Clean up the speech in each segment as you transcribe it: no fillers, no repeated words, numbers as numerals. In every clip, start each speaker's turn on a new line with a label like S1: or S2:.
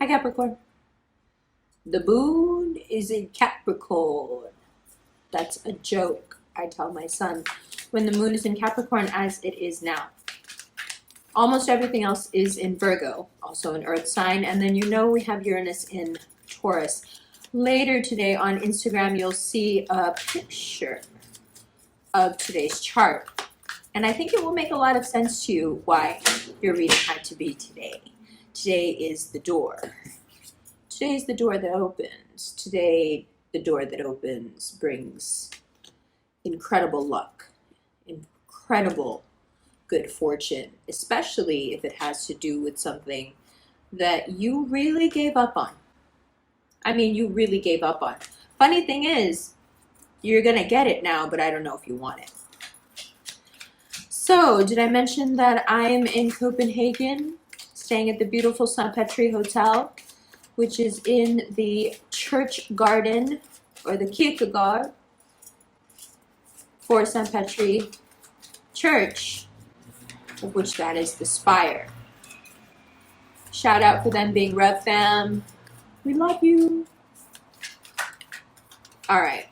S1: Hi Capricorn. The moon is in Capricorn. That's a joke, I tell my son. When the moon is in Capricorn, as it is now. Almost everything else is in Virgo, also an earth sign. And then we have Uranus in Taurus. Later today on Instagram, you'll see a picture of today's chart. And I think it will make a lot of sense to you why your reading had to be today. Today is the door. Today is the door that opens. Today, the door that opens brings incredible luck, incredible good fortune, especially if it has to do with something that you really gave up on. I mean, you really gave up on. Funny thing is, you're going to get it now, but I don't know if you want it. So, did I mention that I'm in Copenhagen, staying at the beautiful Sept Hotel, which is in the church garden, or the Kierkegaard, for Sept Church, of which that is the spire. Shout out for them being Rev Fam. We love you. All right.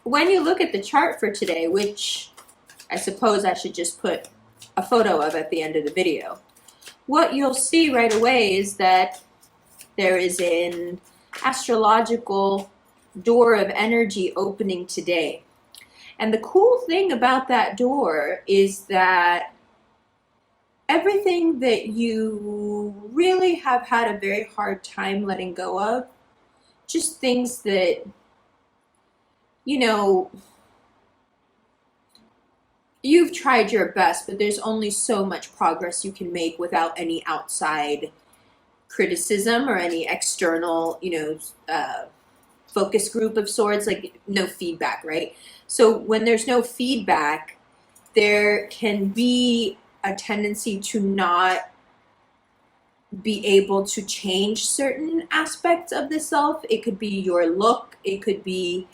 S1: When you look at the chart for today, which I suppose I should just put a photo of at the end of the video, what you'll see right away is that there is an astrological door of energy opening today. And the cool thing about that door is that everything that you really have had a very hard time letting go of, just things that, you've tried your best, but there's only so much progress you can make without any outside criticism or any external, focus group of sorts, like no feedback, right? So when there's no feedback, there can be a tendency to not be able to change certain aspects of the self. It could be your look, it could be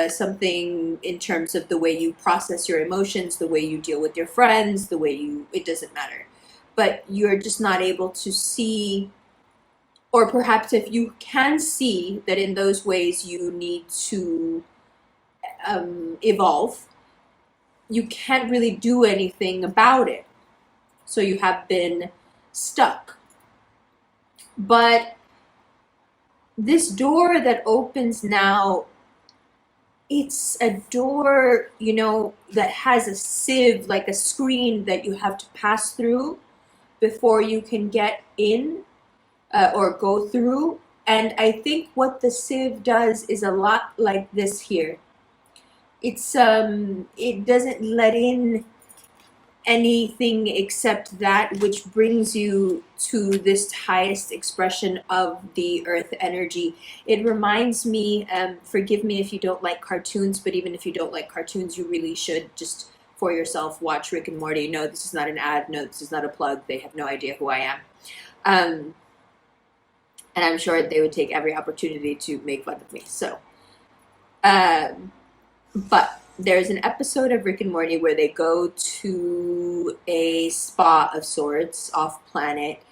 S1: something in terms of the way you process your emotions, the way you deal with your friends, it doesn't matter. But you're just not able to see, or perhaps if you can see that in those ways you need to evolve, you can't really do anything about it. So you have been stuck. But this door that opens now, it's a door, that has a sieve, like a screen that you have to pass through before you can get in or go through. And I think what the sieve does is a lot like this here. It doesn't let in anything except that which brings you to this highest expression of the earth energy. It reminds me, forgive me if you don't like cartoons, but even if you don't like cartoons, you really should just for yourself watch Rick and Morty. No, this is not an ad. No, this is not a plug. They have no idea who I am. And I'm sure they would take every opportunity to make fun of me. So, but there's an episode of Rick and Morty where they go to a spa of sorts off planet,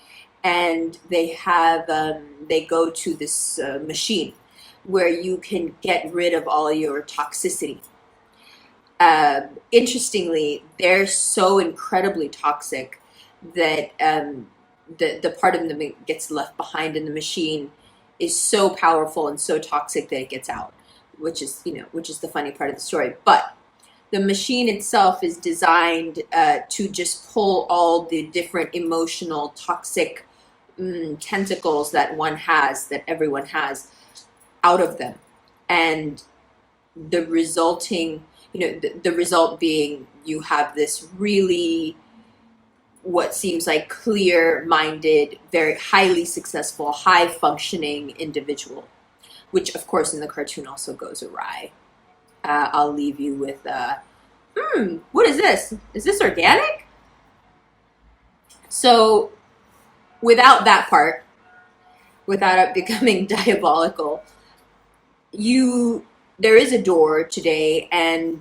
S1: and they go to this machine where you can get rid of all your toxicity. Interestingly, they're so incredibly toxic that the part of them that gets left behind in the machine is so powerful and so toxic that it gets out, which is the funny part of the story. But the machine itself is designed to just pull all the different emotional toxic tentacles that everyone has, out of them. And the resulting, the result being you have this really, what seems like clear-minded, very highly successful, high-functioning individual, which of course in the cartoon also goes awry. I'll leave you with, what is this? Is this organic? So without that part, without it becoming diabolical, there is a door today, and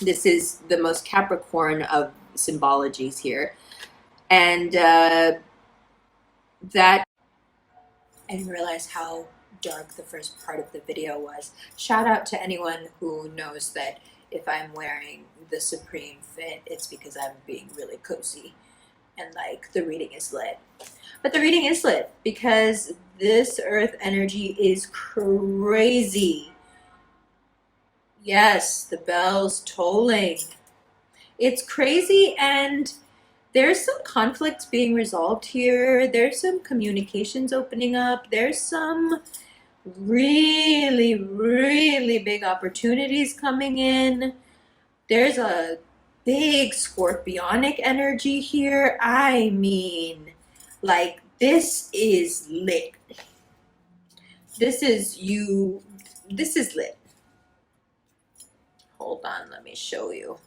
S1: this is the most Capricorn of symbologies here. And that I didn't realize how dark the first part of the video was. Shout out to anyone who knows that if I'm wearing the Supreme fit, it's because I'm being really cozy and like the reading is lit. But the reading is lit because this earth energy is crazy. Yes, the bell's tolling. It's crazy, and there's some conflicts being resolved here. There's some communications opening up. There's some really, really big opportunities coming in. There's a big scorpionic energy here. I mean, like, this is lit. This is lit. Hold on, let me show you.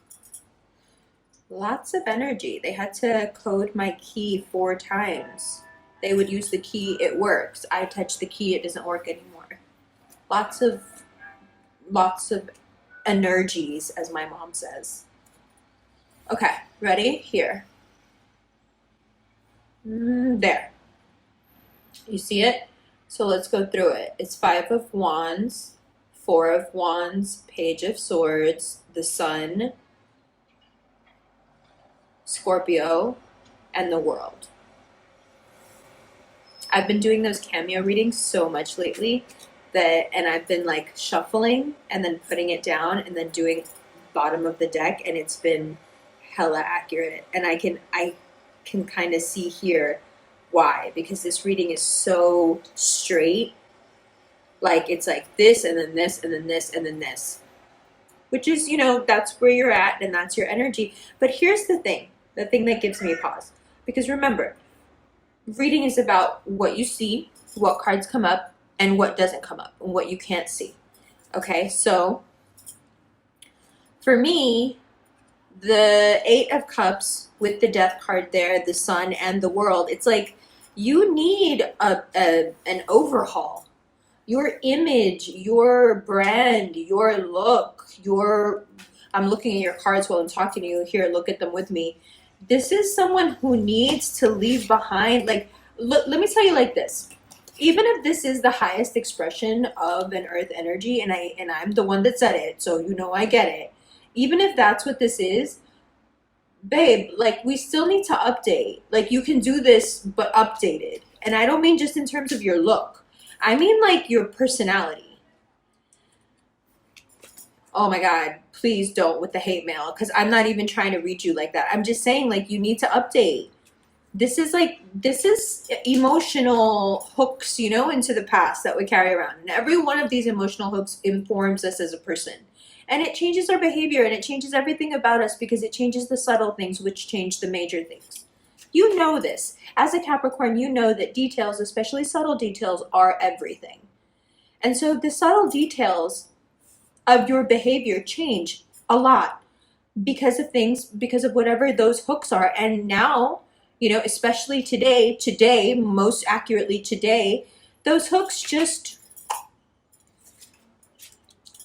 S1: Lots of energy. They had to code my key 4 times. They would use the key, it works. I touch the key, it doesn't work anymore. Lots of energies, as my mom says. Okay, ready? Here. There. You see it? So let's go through it. It's 5 of Wands, 4 of Wands, Page of Swords, the Sun, Scorpio, and the World. I've been doing those cameo readings so much lately and I've been like shuffling and then putting it down and then doing bottom of the deck, and it's been hella accurate. And I can kind of see here why, because this reading is so straight. Like, it's like this and then this and then this and then this, which is, that's where you're at and that's your energy. But here's the thing that gives me a pause, because remember, reading is about what you see, what cards come up, and what doesn't come up, and what you can't see. Okay, so for me, the 8 of Cups with the Death card there, the Sun and the World, it's like you need an overhaul. Your image, your brand, your look, I'm looking at your cards while I'm talking to you. Here, look at them with me. This is someone who needs to leave behind, like, let me tell you like this. Even if this is the highest expression of an earth energy, and I'm the one that said it, so I get it. Even if that's what this is, babe, like, we still need to update. Like, you can do this, but updated. And I don't mean just in terms of your look. I mean, like, your personality. Oh my God, please don't with the hate mail, because I'm not even trying to read you like that. I'm just saying, like, you need to update. This is emotional hooks, into the past that we carry around. And every one of these emotional hooks informs us as a person. And it changes our behavior, and it changes everything about us, because it changes the subtle things, which change the major things. You know this. As a Capricorn, you know that details, especially subtle details, are everything. And so the subtle details of your behavior change a lot because of whatever those hooks are. And now, especially today, most accurately today, those hooks just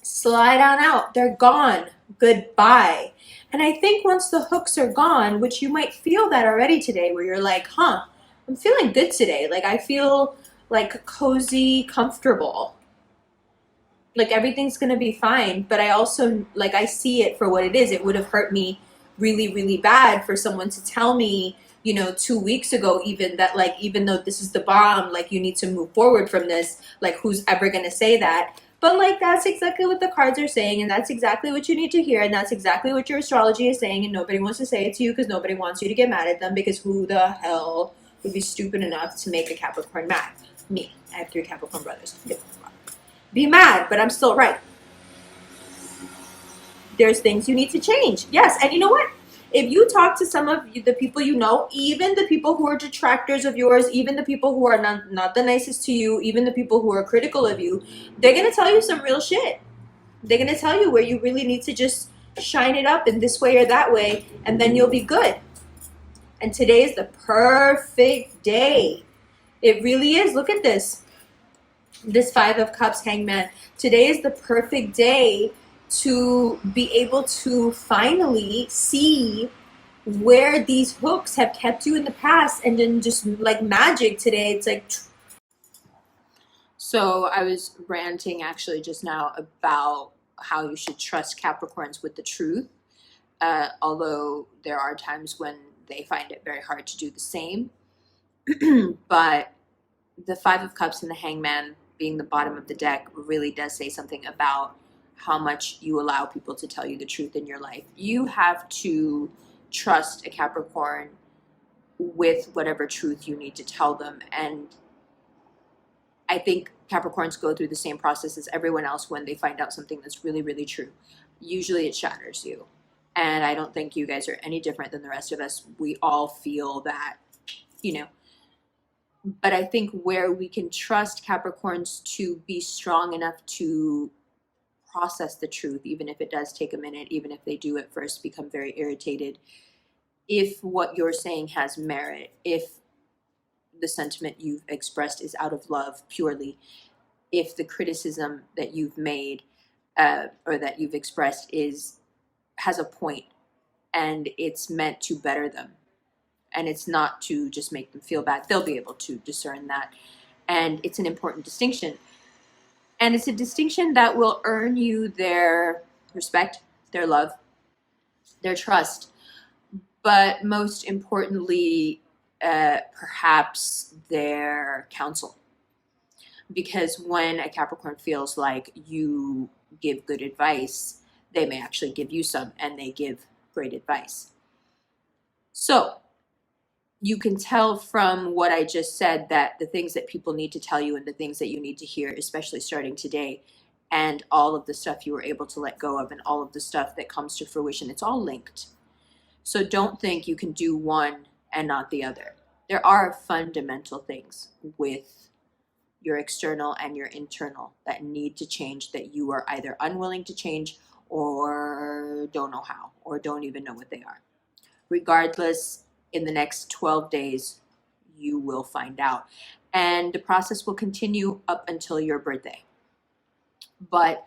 S1: slide on out. They're gone. Goodbye. And I think once the hooks are gone, which you might feel that already today, where you're like, I'm feeling good today. Like, I feel like cozy, comfortable. Like, everything's going to be fine. But I also, like, I see it for what it is. It would have hurt me really, really bad for someone to tell me, 2 weeks ago even, that, like, even though this is the bomb, like, you need to move forward from this. Like, who's ever going to say that? But, like, that's exactly what the cards are saying, and that's exactly what you need to hear, and that's exactly what your astrology is saying, and nobody wants to say it to you because nobody wants you to get mad at them, because who the hell would be stupid enough to make a Capricorn mad? Me. I have 3 Capricorn brothers. Be mad, but I'm still right. There's things you need to change. Yes, and you know what? If you talk to some of the people even the people who are detractors of yours, even the people who are not the nicest to you, even the people who are critical of you, they're going to tell you some real shit. They're going to tell you where you really need to just shine it up in this way or that way, and then you'll be good. And today is the perfect day. It really is. Look at this. This 5 of Cups, Hangman. Today is the perfect day to be able to finally see where these hooks have kept you in the past, and then just like magic today, it's like So I was ranting actually just now about how you should trust Capricorns with the truth, although there are times when they find it very hard to do the same. But the Five of Cups and the Hangman being the bottom of the deck really does say something about how much you allow people to tell you the truth in your life. You have to trust a Capricorn with whatever truth you need to tell them. And I think Capricorns go through the same process as everyone else when they find out something that's really, really true. Usually it shatters you. And I don't think you guys are any different than the rest of us. We all feel that, you know. But I think where we can trust Capricorns to be strong enough to process the truth, even if it does take a minute, even if they do at first become very irritated, if what you're saying has merit, if the sentiment you've expressed is out of love purely, if the criticism that you've made or that you've expressed has a point and it's meant to better them and it's not to just make them feel bad, they'll be able to discern that. And it's an important distinction. And it's a distinction that will earn you their respect, their love, their trust, but most importantly, perhaps their counsel. Because when a Capricorn feels like you give good advice, they may actually give you some, and they give great advice. So you can tell from what I just said that the things that people need to tell you and the things that you need to hear, especially starting today, and all of the stuff you were able to let go of and all of the stuff that comes to fruition, it's all linked. So don't think you can do one and not the other. There are fundamental things with your external and your internal that need to change, that you are either unwilling to change or don't know how or don't even know what they are. Regardless, in the next 12 days, you will find out. And the process will continue up until your birthday. But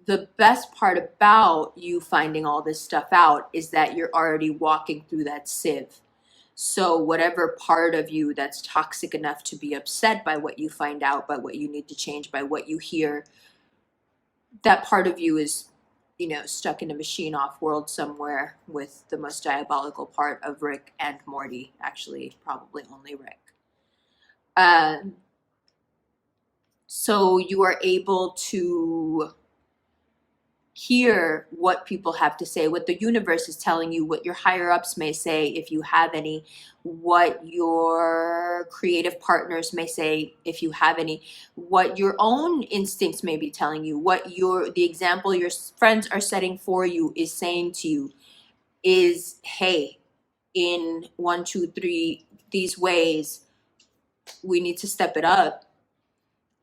S1: the best part about you finding all this stuff out is that you're already walking through that sieve. So whatever part of you that's toxic enough to be upset by what you find out, by what you need to change, by what you hear, that part of you is, stuck in a machine off world somewhere with the most diabolical part of Rick and Morty. Actually, probably only Rick. So you are able to hear what people have to say, what the universe is telling you, what your higher ups may say, if you have any, what your creative partners may say, if you have any, what your own instincts may be telling you, what the example your friends are setting for you is saying to you is, hey, in 1, 2, 3, these ways, we need to step it up.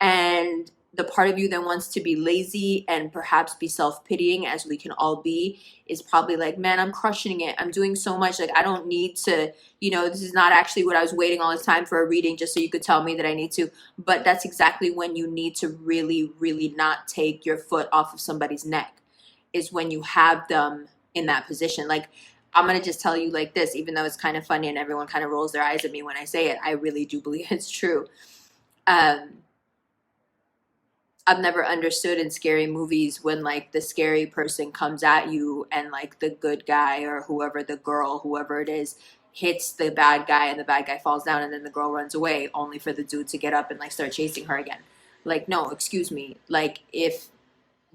S1: And the part of you that wants to be lazy and perhaps be self-pitying, as we can all be, is probably like, man, I'm crushing it. I'm doing so much. Like, I don't need to, this is not actually what I was waiting all this time for a reading just so you could tell me that I need to. But that's exactly when you need to really, really not take your foot off of somebody's neck, is when you have them in that position. Like, I'm going to just tell you like this, even though it's kind of funny and everyone kind of rolls their eyes at me when I say it, I really do believe it's true. I've never understood in scary movies when like the scary person comes at you and like the good guy or whoever, the girl, whoever it is, hits the bad guy and the bad guy falls down and then the girl runs away only for the dude to get up and like start chasing her again. Like, no, excuse me. Like, if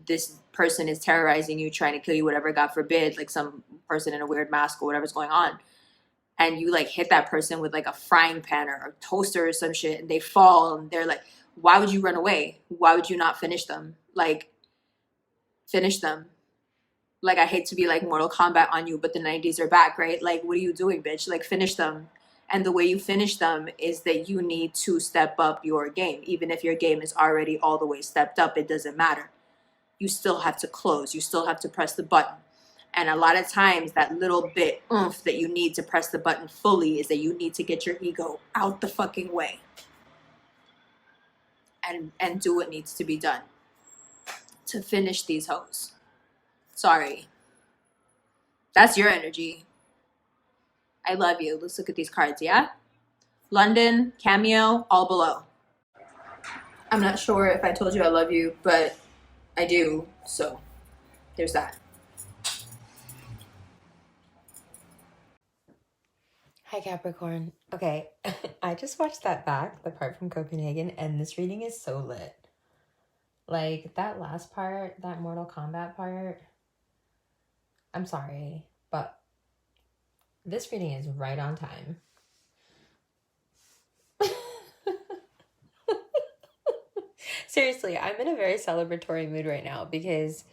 S1: this person is terrorizing you, trying to kill you, whatever, God forbid, like some person in a weird mask or whatever's going on, and you like hit that person with like a frying pan or a toaster or some shit and they fall and they're like, why would you run away? Why would you not finish them? Like, finish them. Like, I hate to be like Mortal Kombat on you, but the 90s are back, right? Like, what are you doing, bitch? Like, finish them. And the way you finish them is that you need to step up your game. Even if your game is already all the way stepped up, it doesn't matter. You still have to close. You still have to press the button. And a lot of times that little bit oomph that you need to press the button fully is that you need to get your ego out the fucking way. And do what needs to be done to finish these hoes. Sorry. That's your energy. I love you. Let's look at these cards, yeah? London, Cameo, all below. I'm not sure if I told you I love you, but I do. So there's that.
S2: Hi, Capricorn. Okay, I just watched that back, the part from Copenhagen, and this reading is so lit. Like, that last part, that Mortal Kombat part, I'm sorry, but this reading is right on time. Seriously, I'm in a very celebratory mood right now because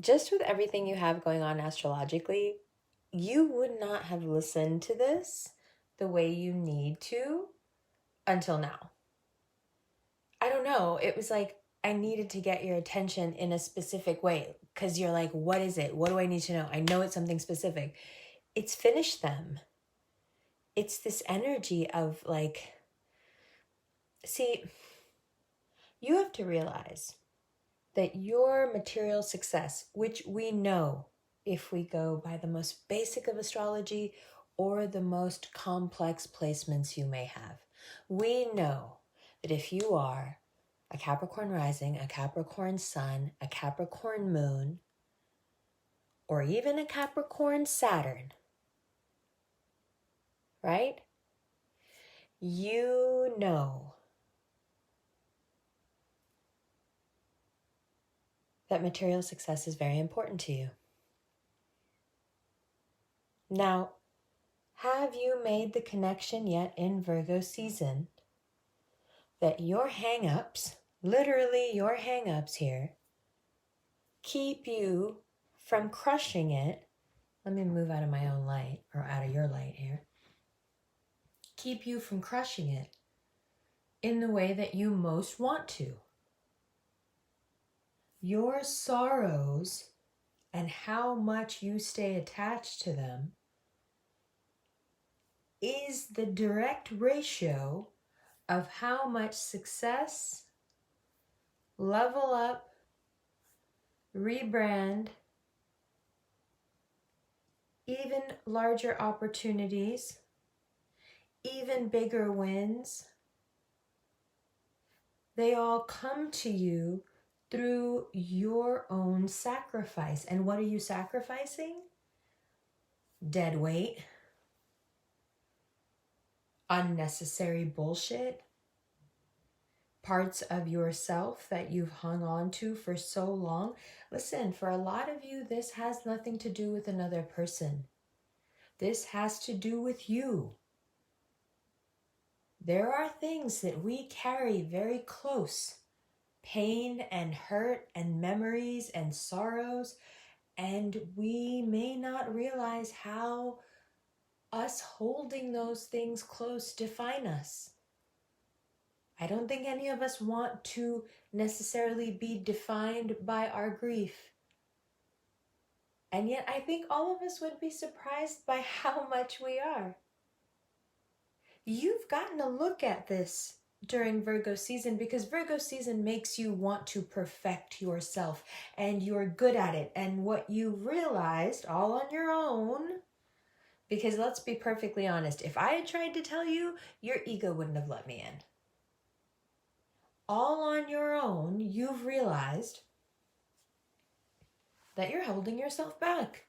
S2: just with everything you have going on astrologically, you would not have listened to this the way you need to until now. I don't know. It was like I needed to get your attention in a specific way because you're like, what is it? What do I need to know? I know it's something specific. It's finish them. It's this energy of like, see, you have to realize that your material success, which we know if we go by the most basic of astrology or the most complex placements you may have, we know that if you are a Capricorn rising, a Capricorn sun, a Capricorn moon, or even a Capricorn Saturn, right? You know that material success is very important to you. Now, have you made the connection yet in Virgo season that your hang-ups, literally your hang-ups here, keep you from crushing it? Let me move out of my own light, or out of your light here. Keep you from crushing it in the way that you most want to. Your sorrows and how much you stay attached to them is the direct ratio of how much success, level up, rebrand, even larger opportunities, even bigger wins, they all come to you through your own sacrifice. And what are you sacrificing? Dead weight, unnecessary bullshit, parts of yourself that you've hung on to for so long. Listen, for a lot of you, this has nothing to do with another person. This has to do with you. There are things that we carry very close, pain and hurt and memories and sorrows, and we may not realize how us holding those things close define us. I don't think any of us want to necessarily be defined by our grief. And yet I think all of us would be surprised by how much we are. You've gotten a look at this during Virgo season because Virgo season makes you want to perfect yourself and you're good at it. And what you realized all on your own, because let's be perfectly honest, if I had tried to tell you, your ego wouldn't have let me in. All on your own, you've realized that you're holding yourself back.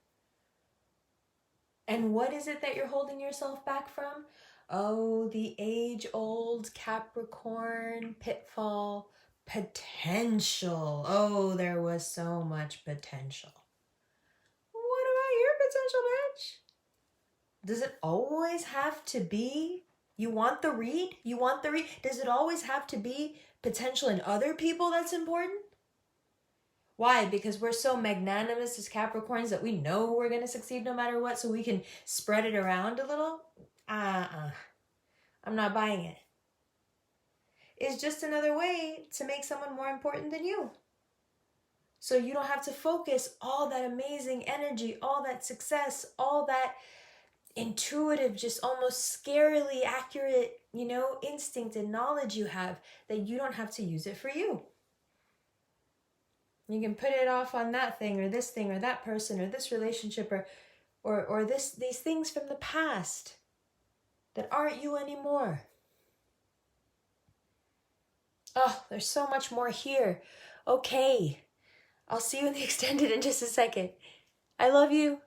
S2: And what is it that you're holding yourself back from? Oh, the age-old Capricorn pitfall, potential. Oh, there was so much potential. What about your potential, bitch? Does it always have to be? You want the read? You want the read? Does it always have to be potential in other people that's important? Why? Because we're so magnanimous as Capricorns that we know we're going to succeed no matter what, so we can spread it around a little? I'm not buying it. It's just another way to make someone more important than you. So you don't have to focus all that amazing energy, all that success, all that intuitive, just almost scarily accurate, instinct and knowledge you have, that you don't have to use it for you. You can put it off on that thing or that person or this relationship or these things from the past that aren't you anymore. Oh, there's so much more here. Okay. I'll see you in the extended in just a second. I love you.